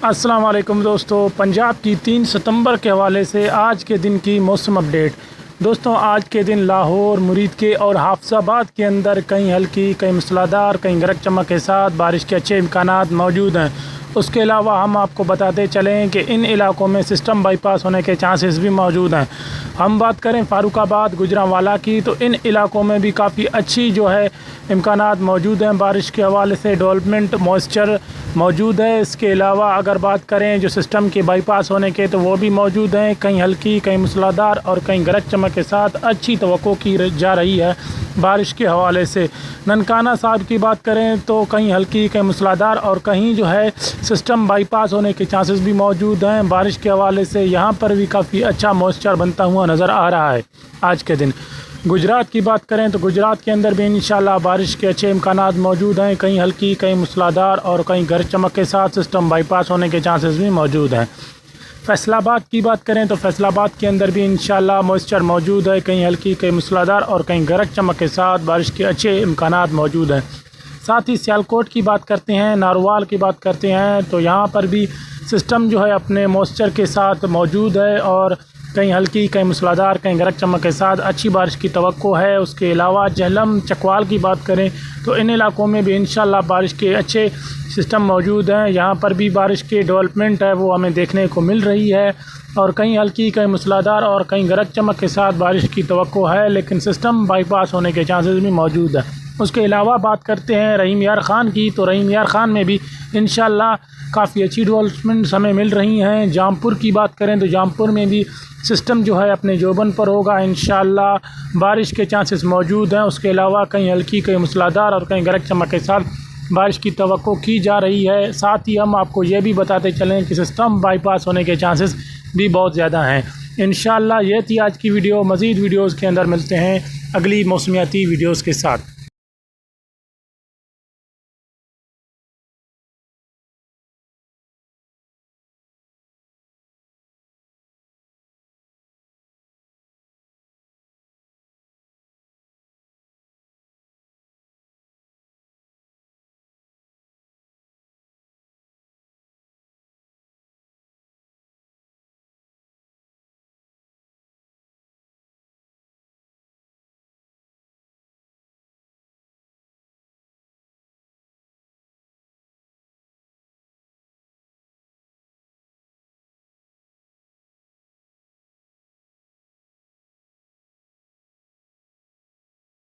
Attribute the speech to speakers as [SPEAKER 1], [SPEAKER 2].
[SPEAKER 1] अस्सलाम वालेकुम दोस्तों, पंजाब की 3 सितंबर के हवाले से आज के दिन की मौसम अपडेट। दोस्तों, आज के दिन लाहौर, मुरीद के और हाफिजाबाद के अंदर कहीं हल्की, कहीं मूसलाधार, कहीं गरज चमक के साथ बारिश के अच्छे इम्कानात मौजूद हैं। उसके अलावा हम आपको बताते चलें कि इन इलाकों में सिस्टम बाईपास होने के चांसेस भी मौजूद हैं। हम बात करें फारुखाबाद, गुजरांवाला की, तो इन इलाकों में भी काफ़ी अच्छी जो है इम्कानात मौजूद हैं। बारिश के हवाले से डेवलपमेंट मॉइस्चर मौजूद है। इसके अलावा अगर बात करें जो सिस्टम के बाईपास होने के, तो वो भी मौजूद हैं। कहीं हल्की, कहीं मूसलाधार और कहीं गरज चमक के साथ अच्छी तवक्को की जा रही है बारिश के हवाले से। ननकाना साहब की बात करें तो कहीं हल्की, कहीं मूसलाधार और कहीं जो है सिस्टम बाईपास होने के चांसेस भी मौजूद हैं। बारिश के हवाले से यहाँ पर भी काफ़ी अच्छा मॉइस्चर बनता हुआ नज़र आ रहा है आज के दिन। गुजरात की बात करें तो गुजरात के अंदर भी इंशाल्लाह बारिश के अच्छे इम्कानात मौजूद हैं। कहीं हल्की, कहीं मूसलाधार और कहीं गरज चमक के साथ सिस्टम बाईपास होने के चांसेस भी मौजूद हैं। फैसलाबाद की बात करें तो फैसलाबाद के अंदर भी इंशाल्लाह मॉइस्चर मौजूद है। कहीं हल्की, कहीं मूसलाधार और कहीं गरज चमक के साथ बारिश के अच्छे इम्कानात मौजूद हैं। साथ ही सियालकोट की बात करते हैं, नारोवाल की बात करते हैं, तो यहाँ पर भी सिस्टम जो है अपने मॉइस्चर के साथ मौजूद है और कहीं हल्की, कहीं मूसलाधार, कहीं गरज चमक के साथ अच्छी बारिश की तवक्को है। उसके अलावा जहलम, चकवाल की बात करें तो इन इलाकों में भी इंशाल्लाह बारिश के अच्छे सिस्टम मौजूद हैं। यहाँ पर भी बारिश के डेवलपमेंट है वो हमें देखने को मिल रही है और कहीं हल्की, कहीं मूसलाधार और कहीं गरज चमक के साथ बारिश की तवक्को है, लेकिन सिस्टम बाईपास होने के चांसेस भी मौजूद है। उसके अलावा बात करते हैं रहीम यार ख़ान की, तो रहीम यार ख़ान में भी इंशाल्लाह काफ़ी अच्छी डेवलपमेंट्स हमें मिल रही हैं। जामपुर की बात करें तो जामपुर में भी सिस्टम जो है अपने जोबन पर होगा, इंशाल्लाह बारिश के चांसेस मौजूद हैं। उसके अलावा कहीं हल्की, कहीं मूसलाधार और कहीं गरज चमक के साथ बारिश की तवक्को की जा रही है। साथ ही हम आपको ये भी बताते चलें कि सिस्टम बाईपास होने के चांसेस भी बहुत ज़्यादा हैं। इंशाल्लाह ये थी आज की वीडियो। मज़ीद वीडियोज़ के अंदर मिलते हैं अगली मौसमियाती वीडियोज़ के साथ।